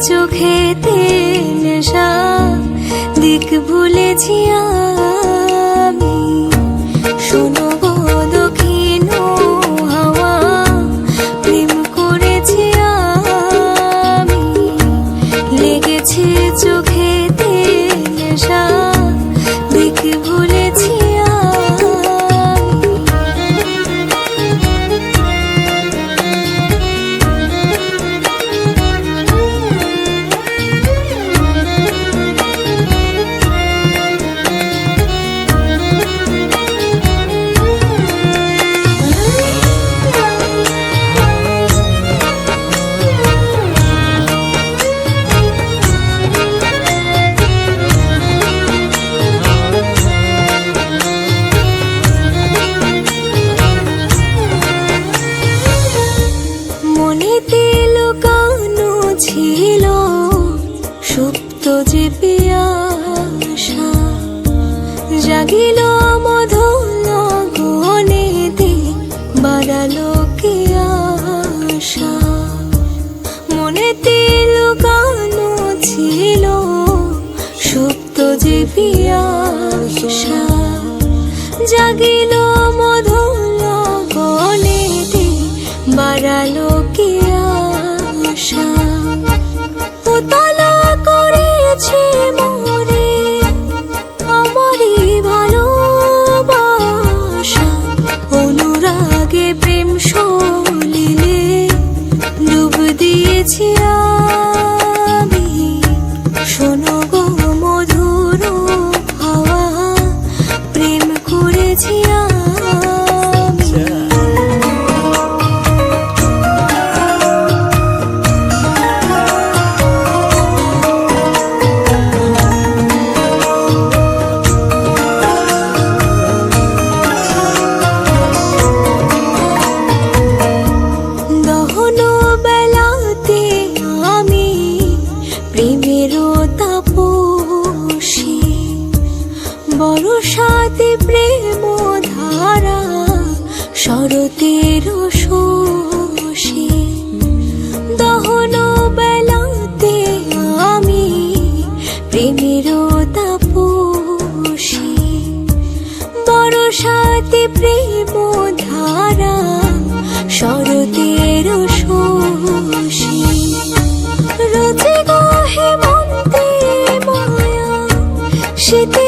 চোখেতে নেশা, দিক ভুলেছি আমি। শোনো গো দক্ষিণ হাওয়া, প্রেম করেছি আমি। লেগেছে চোখেতে নেশা, দিক ভুলেছি ছিল সুপ্ত যে পিয়াসা, জাগিল মধুর গনেতে, বাড়ালো কি আশা। মনেতে লুকানো ছিল সুপ্ত যে পিয়াসা, জাগিল মধুর গনেতে, বাড়ালো কি আশা। উতলা করেছে মোরে আমারই ভালোবাসা, অনুরাগে প্রেম সলিলে ডুব দিয়েছি আমি। শোনো গো মধুর হাওয়া, প্রেম করেছি আমি। প্রেমেরও তাপসী বরসাতে প্রেম ধারা, শরতের শোষী। দহন বেলাতে আমি প্রেমেরও তাপসী, বরসাতে প্রেম ধারা, শরতের শোষী। রোজে গো হেমন্তে মায়া, শীতে